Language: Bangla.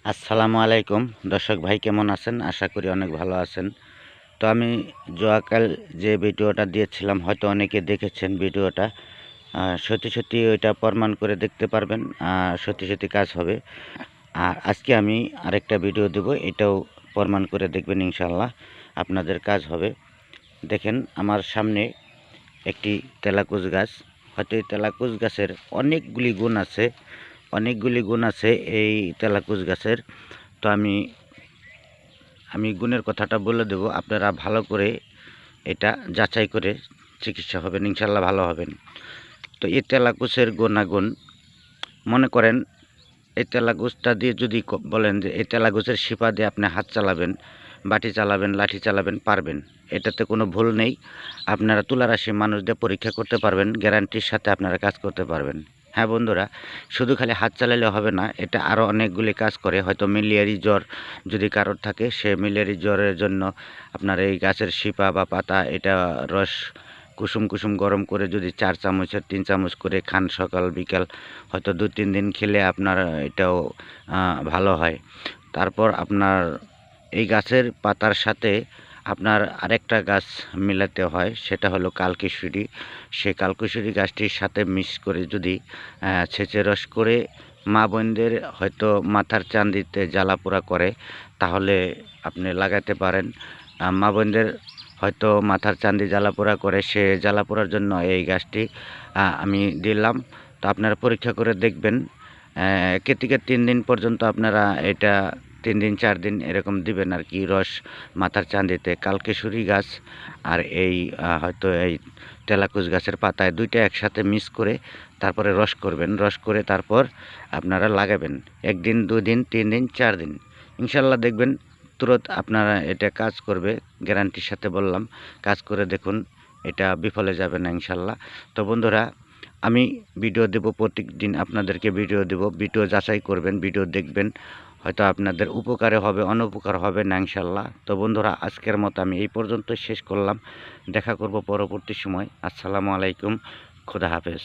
আসসালামু আলাইকুম দর্শক ভাই, কেমন আছেন? আশা করি অনেক ভালো আছেন। তো আমি জোয়াকাল যে ভিডিওটা দিয়েছিলাম, হয়তো অনেকে দেখেছেন ভিডিওটা। সত্যি সত্যি ওইটা প্রমাণ করে দেখতে পারবেন, সত্যি সত্যি কাজ হবে। আর আজকে আমি আরেকটা ভিডিও দেব, এটাও প্রমাণ করে দেখবেন, ইনশাল্লাহ আপনাদের কাজ হবে। দেখেন আমার সামনে একটি তেলাকুচ গাছ। হয়তো এই তেলাকুচ গাছের অনেকগুলি গুণ আছে, এই তেলাকুচ গাছের। তো আমি গুণের কথাটা বলে দেব, আপনারা ভালো করে এটা যাচাই করে চিকিৎসা হবেন, ইনশাল্লাহ ভালো হবেন। তো এই তেলাকুচের গুণাগুণ, মনে করেন এই তেলাকুচটা দিয়ে যদি বলেন যে এই তেলাকুচের শিপা দিয়ে আপনি হাত চালাবেন, বাটি চালাবেন, লাঠি চালাবেন, পারবেন, এটাতে কোনো ভুল নেই। আপনারা তুলারাশি মানুষ দিয়ে পরীক্ষা করতে পারবেন, গ্যারান্টির সাথে আপনারা কাজ করতে পারবেন। হ্যাঁ বন্ধুরা, শুধু খালি হাত চালালে হবে না, এটা আরও অনেকগুলি কাজ করে। হয়তো মিলিয়ারি জ্বর যদি কারোর থাকে, সে মিলিয়ারি জ্বরের জন্য আপনার এই গাছের শিপা বা পাতা, এটা রস কুসুম কুসুম গরম করে যদি 4 চামচের 3 চামচ করে খান সকাল বিকাল, হয়তো 2-3 দিন খেলে আপনার এটাও ভালো হয়। তারপর আপনার এই গাছের পাতার সাথে আপনার আরেকটা গাছ মিলাতে হয়, সেটা হলো কালকেশরী। সেই কালকেশরী গাছটির সাথে মিক্স করে যদি ছেঁচে রস করে মা বোনদের হয়তো মাথার চান্দিতে জ্বালাপোড়া করে, তাহলে আপনি লাগাতে পারেন। মা বোনদের হয়তো মাথার চান্দি জ্বালাপোড়া করে, সে জ্বালাপোড়ার জন্য এই গাছটি আমি দিলাম। তো আপনারা পরীক্ষা করে দেখবেন। একে থেকে 3 দিন পর্যন্ত আপনারা এটা 3 দিন 4 দিন এরকম দিবেন আর কি, রস মাথার চান্দিতে। কালকেশরী গাছ আর এই হয়তো এই তেলাকুচ গাছের পাতায় দুইটা একসাথে মিক্স করে তারপরে রস করবেন, রস করে তারপর আপনারা লাগাবেন। 1 দিন 2 দিন 3 দিন 4 দিন, ইনশাল্লাহ দেখবেন তুরত আপনারা এটা কাজ করবে, গ্যারান্টির সাথে বললাম। কাজ করে দেখুন, এটা বিফলে যাবে না ইনশাল্লাহ। তো বন্ধুরা, আমি ভিডিও দেব, প্রত্যেক দিন আপনাদেরকে ভিডিও দেব, ভিডিও যাচাই করবেন, ভিডিও দেখবেন, হয়তো আপনাদের উপকারে হবে, অনুপকার হবে না ইনশাল্লাহ। তো বন্ধুরা, আজকের মতো আমি এই পর্যন্ত শেষ করলাম। দেখা করব পরবর্তী সময়। আসসালামু আলাইকুম, খুদা হাফেজ।